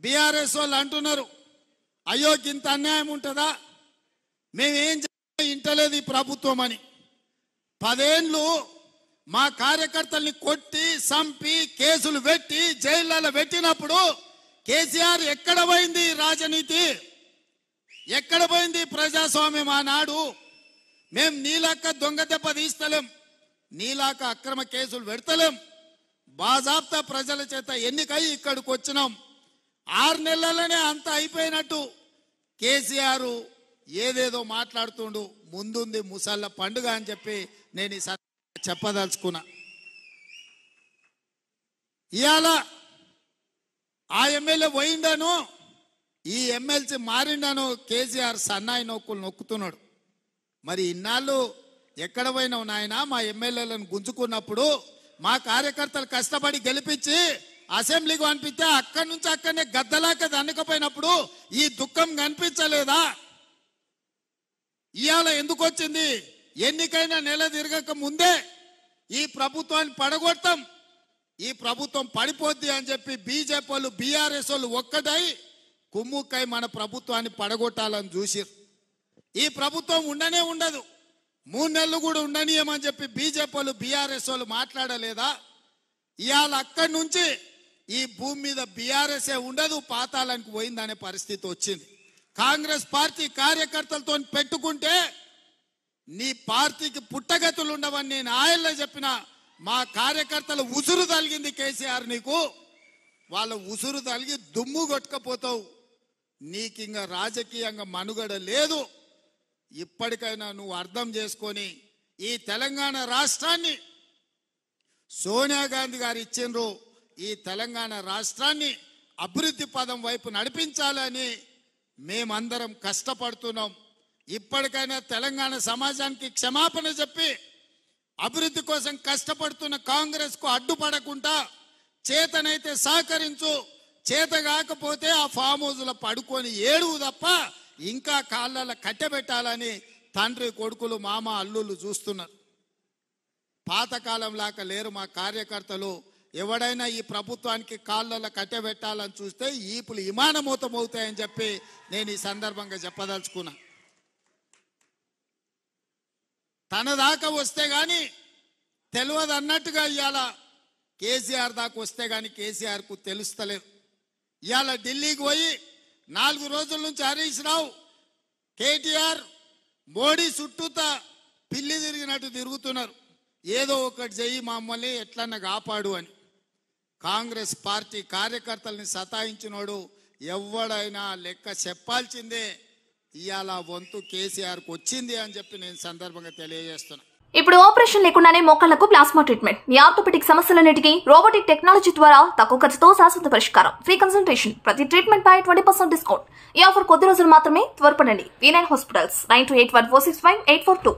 BRS వాళ్ళు అంటున్నారు, అయ్యో ఇంత అన్యాయం ఉంటుందా, మేమేం ఇంటలేదు ఈ ప్రభుత్వం అని. 10 ఏళ్ళు మా కార్యకర్తల్ని కొట్టి చంపి కేసులు పెట్టి జైళ్ళలో పెట్టినప్పుడు కేసీఆర్ ఎక్కడ పోయింది రాజనీతి, ఎక్కడ పోయింది ప్రజాస్వామ్యం ఆనాడు? మేం నీలాక దొంగ దెబ్బ తీస్తలేం, నీలాక అక్రమ కేసులు పెడతలేం, బాజాబ్తా ప్రజల చేత ఎన్నికై ఇక్కడికి వచ్చినాం. 6 నెలలనే అంత అయిపోయినట్టు కేసీఆర్ ఏదేదో మాట్లాడుతుండు. ముందుంది ముసళ్ళ పండుగ అని చెప్పి నేను ఈ చెప్పదలుచుకున్నా. ఇవాళ ఆ ఎమ్మెల్యే పోయిండాను, ఈ ఎమ్మెల్సీ మారిండాను, కేసీఆర్ సన్నాయి నొక్కులు నొక్కుతున్నాడు. మరి ఇన్నాళ్ళు ఎక్కడ పోయినావు నాయన? మా ఎమ్మెల్యేలను గుంజుకున్నప్పుడు మా కార్యకర్తలు కష్టపడి గెలిపించి అసెంబ్లీకి పంపిస్తే అక్కడి నుంచి అక్కడనే గద్దలాక దండకపోయినప్పుడు ఈ దుఃఖం కనిపించలేదా? ఇవాళ ఎందుకు వచ్చింది? ఎన్నికైనా నెల తిరగక ముందే ఈ ప్రభుత్వాన్ని పడగొడతాం, ఈ ప్రభుత్వం పడిపోద్ది అని చెప్పి బీజేపీ వాళ్ళు బీఆర్ఎస్ వాళ్ళు ఒక్కటై కుమ్ముక్కై మన ప్రభుత్వాన్ని పడగొట్టాలని చూసిరు. ఈ ప్రభుత్వం ఉండనే ఉండదు, 3 నెలలు కూడా ఉండనీయమని చెప్పి బీజేపీ వాళ్ళు బీఆర్ఎస్ వాళ్ళు మాట్లాడలేదా? ఇవాళ అక్కడి నుంచి ఈ భూమి మీద బీఆర్ఎస్ఏ ఉండదు, పాతాళానికి పోయిందనే పరిస్థితి వచ్చింది. కాంగ్రెస్ పార్టీ కార్యకర్తలతో పెట్టుకుంటే నీ పార్టీకి పుట్టగతులు ఉండవని నేను ఆయల్లో చెప్పిన. మా కార్యకర్తలు ఉసురు తలిగింది కేసీఆర్ నీకు, వాళ్ళ ఉసురు తలిగి దుమ్ము కొట్టుకపోతావు. నీకు ఇంకా రాజకీయంగా మనుగడ లేదు. ఇప్పటికైనా నువ్వు అర్థం చేసుకొని ఈ తెలంగాణ రాష్ట్రాన్ని సోనియా గాంధీ గారు ఇచ్చిండ్రు, ఈ తెలంగాణ రాష్ట్రాన్ని అభివృద్ధి పదం వైపు నడిపించాలని మేమందరం కష్టపడుతున్నాం. ఇప్పటికైనా తెలంగాణ సమాజానికి క్షమాపణ చెప్పి అభివృద్ధి కోసం కష్టపడుతున్న కాంగ్రెస్ కు అడ్డుపడకుండా చేతనైతే సహకరించు, చేత కాకపోతే ఆ ఫామ్ హౌస్ లో పడుకొని ఏడువు తప్ప ఇంకా కాళ్ళలో కట్టెబెట్టాలని తండ్రి కొడుకులు మామ అల్లుళ్ళు చూస్తున్నారు. పాతకాలం లాగా లేరు మా కార్యకర్తలు. ఎవడైనా ఈ ప్రభుత్వానికి కాళ్ళలో కట్టెబెట్టాలని చూస్తే ఈపులు విమానమూతం అవుతాయని చెప్పి నేను ఈ సందర్భంగా చెప్పదలుచుకున్నా. తన దాకా వస్తే గాని తెలియదు అన్నట్టుగా ఇవాళ కేసీఆర్ దాకా వస్తే గాని కేసీఆర్ కు తెలుస్తలేదు. ఇవాళ ఢిల్లీకి పోయి 4 రోజుల నుంచి హరీష్ రావు కేటీఆర్ మోడీ చుట్టూతా పిల్లి తిరిగినట్టు తిరుగుతున్నారు. ఏదో ఒకటి చెయ్యి మమ్మల్ని ఎట్లన్నా కాపాడు అని. కాంగ్రెస్ పార్టీ కార్యకర్తల్ని సతాయించినోడు ఎవడైనా లెక్క చెప్పాల్సిందే. ఇవాళ వంతు కేసీఆర్కి వచ్చింది అని చెప్పి నేను సందర్భంగా తెలియజేస్తున్నా. ఇప్పుడు ఆపరేషన్ లేకుండానే మోకాళ్లకు ప్లాస్మా ట్రీట్మెంట్. మీ ఆర్థోపెటిక్ సమస్యలన్నిటికీ రోబోటిక్ టెక్నాలజీ ద్వారా తక్కువ ఖర్చుతో శాశ్వత పరిష్కారం. ఫ్రీ కన్సల్టేషన్, ప్రతి ట్రీట్మెంట్ పై 20% డిస్కౌంట్. ఈ ఆఫర్ కొద్ది రోజులు మాత్రమే. త్వరపడండి. V9 hospitals 9281465842.